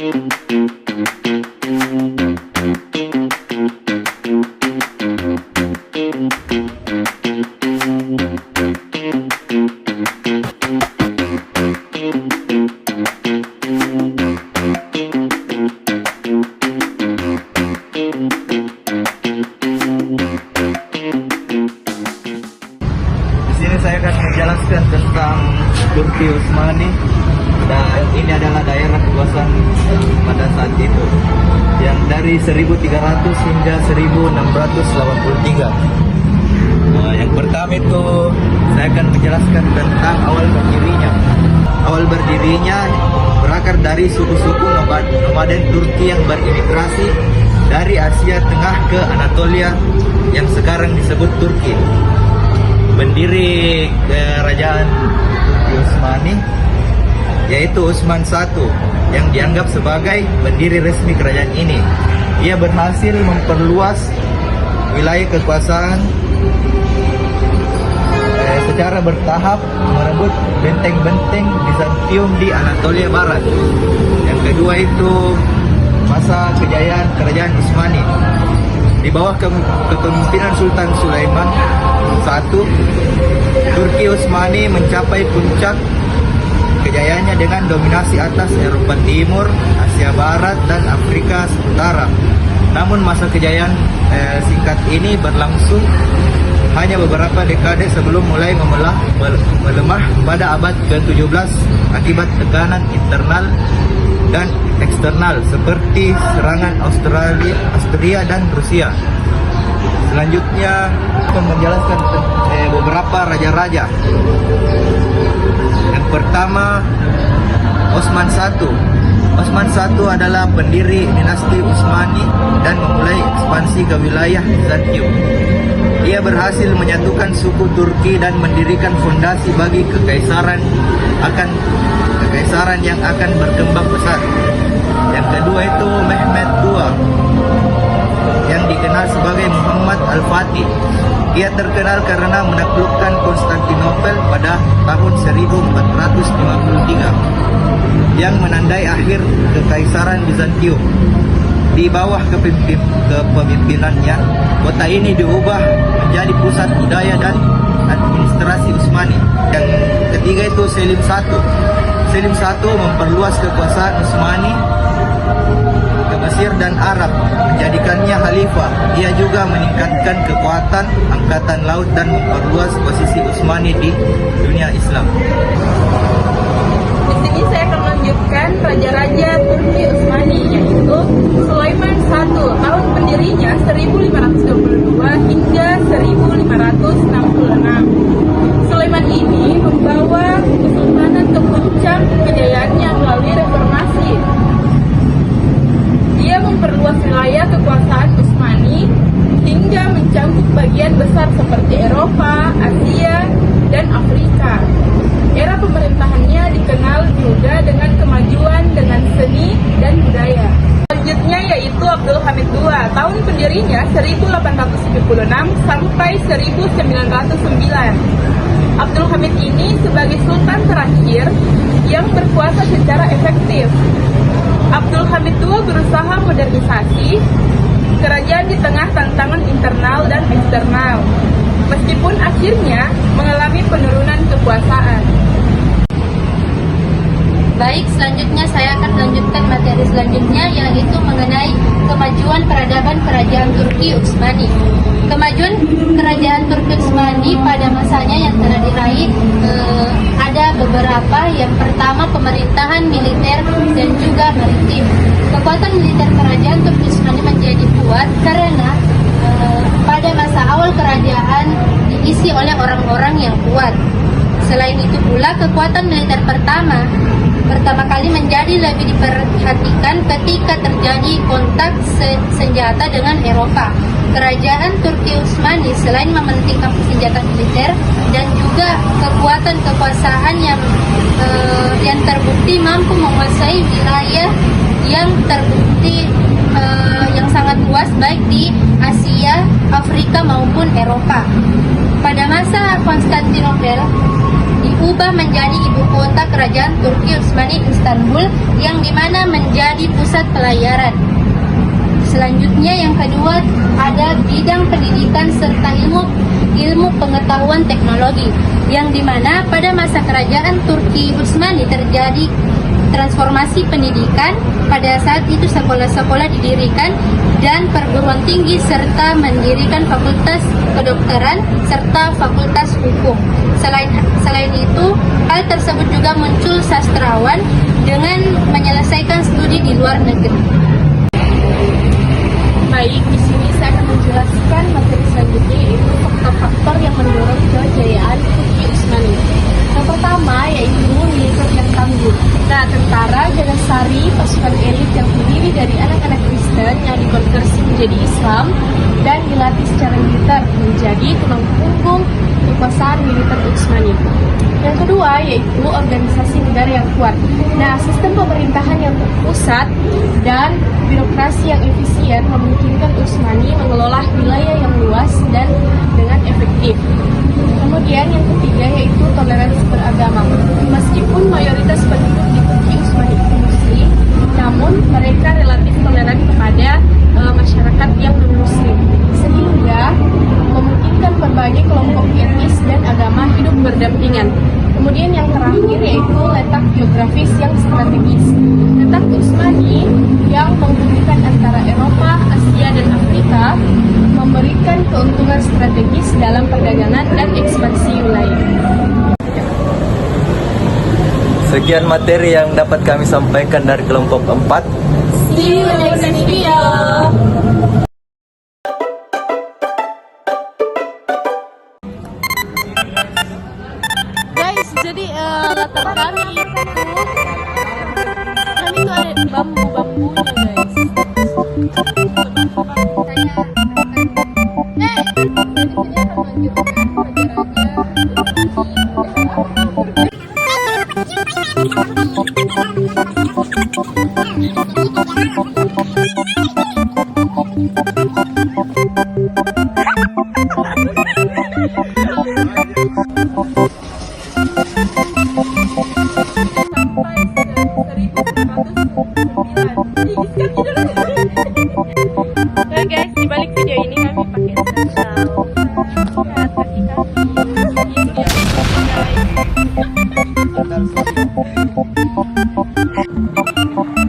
Saya akan menjelaskan tentang Turki Utsmani, dan ini adalah daerah kekuasaan pada saat itu yang dari 1300 hingga 1683. Yang pertama itu saya akan menjelaskan tentang awal berdirinya. Awal berdirinya berakar dari suku-suku nomaden Turki yang berimigrasi dari Asia Tengah ke Anatolia yang sekarang disebut Turki. Pendiri kerajaan Turki Utsmani yaitu Utsman I yang dianggap sebagai pendiri resmi kerajaan ini. Ia berhasil memperluas wilayah kekuasaan secara bertahap, merebut benteng-benteng Bizantium di Anatolia Barat. Yang kedua itu masa kejayaan kerajaan Utsmani. Di bawah kepemimpinan Sultan Sulaiman I, Turki Utsmani mencapai puncak kejayaannya dengan dominasi atas Eropa Timur, Asia Barat, dan Afrika Utara. Namun masa kejayaan singkat ini berlangsung hanya beberapa dekade sebelum mulai melemah pada abad ke-17 akibat tekanan internal dan eksternal seperti serangan Austria dan Rusia. Selanjutnya akan menjelaskan beberapa raja-raja. Yang pertama, Osman I. Osman I adalah pendiri dinasti Utsmani dan memulai ekspansi ke wilayah Bizantium. Ia berhasil menyatukan suku Turki dan mendirikan fondasi bagi kekaisaran yang akan berkembang besar. Yang kedua itu Mehmed II yang dikenal sebagai Muhammad Al-Fatih. Ia terkenal karena menaklukkan Konstantinopel pada tahun 1453 yang menandai akhir kekaisaran Bizantium. Di bawah kepemimpinannya, kota ini diubah menjadi pusat budaya dan administrasi Utsmani. Yang ketiga itu Selim I. Selim I memperluas kekuasaan Utsmani ke Mesir dan Arab, menjadikannya khalifah. Ia juga meningkatkan kekuatan angkatan laut dan memperluas posisi Utsmani di dunia Islam. Di sini saya akan melanjutkan raja-raja Turki Utsmani, yaitu Sulaiman I. Tahun pendirinya 1522 hingga 1566. Sulaiman ini membawa kesultanan ke puncak kejayaannya melalui reformasi. Ia memperluas wilayah kekuasaan Utsmani hingga mencakup bagian besar seperti Eropa, Asia, dan Afrika. Era pemerintahannya dikenal juga dengan kemajuan dengan seni dan budaya. Selanjutnya yaitu Abdul Hamid II. Tahun pendirinya 1876 sampai 1909. Abdul Hamid ini sebagai sultan terakhir yang berkuasa secara efektif. Abdul Hamid II berusaha modernisasi kerajaan di tengah tantangan internal dan eksternal, meskipun akhirnya mengalami penurunan kekuasaan. Baik, selanjutnya saya akan melanjutkan materi selanjutnya, yaitu mengenai kemajuan peradaban kerajaan Turki Utsmani. Kemajuan kerajaan Turki Utsmani pada masanya yang telah diraih ada beberapa. Yang pertama, pemerintahan militer dan juga maritim. Kekuatan militer kerajaan Turki Utsmani menjadi kuat karena pada masa awal kerajaan diisi oleh orang-orang yang kuat. Selain itu pula, kekuatan militer pertama kali menjadi lebih diperhatikan ketika terjadi kontak senjata dengan Eropa. Kerajaan Turki Utsmani selain mementingkan senjata militer dan juga kekuatan kekuasaan yang terbukti mampu menguasai wilayah yang terbukti yang sangat luas baik di Asia, Afrika maupun Eropa. Pada masa Konstantinopel diubah menjadi ibu kota kerajaan Turki Utsmani Istanbul, yang dimana menjadi pusat pelayaran. Selanjutnya yang kedua ada bidang pendidikan serta ilmu pengetahuan teknologi, yang dimana pada masa kerajaan Turki Utsmani terjadi transformasi pendidikan. Pada saat itu sekolah-sekolah didirikan dan perguruan tinggi serta mendirikan fakultas kedokteran serta fakultas hukum. Selain itu, hal tersebut juga muncul sastrawan dengan menyelesaikan studi di luar negeri. Baik, di sini saya akan menjelaskan materi selanjutnya, yaitu faktor-faktor yang mendorong kejayaan Turki Utsmani. Yang pertama yaitu militer yang tangguh. Nah, tentara Janissary, pasukan elit yang terdiri dari anak-anak Kristen yang dikonversi menjadi Islam dan dilatih secara militer menjadi tulang punggung kekuasaan militer Utsmani. Yang kedua yaitu organisasi negara yang kuat. Nah, sistem pemerintahan yang terpusat dan birokrasi yang efisien memungkinkan Utsmani mengelola wilayah yang luas dan dengan efektif. Kemudian yang ketiga yaitu toleransi beragama. Meskipun mayoritas penduduk di Turki Utsmani itu Muslim, namun mereka relatif toleran kepada masyarakat yang non-Muslim, sehingga memungkinkan berbagai kelompok etnis dan agama hidup berdampingan. Kemudian yang terakhir yaitu letak geografis yang strategis. Letak Utsmani yang menghubungkan antara Eropa, Asia, dan Afrika memberikan keuntungan strategis dalam perdagangan dan ekspansi wilayah. Sekian materi yang dapat kami sampaikan dari kelompok 4. See you next video. Guys, jadi latar kami itu tuh ada bambu-bambunya guys. Oke guys, di balik video ini kami pakai sandal. Lihat kaki kami.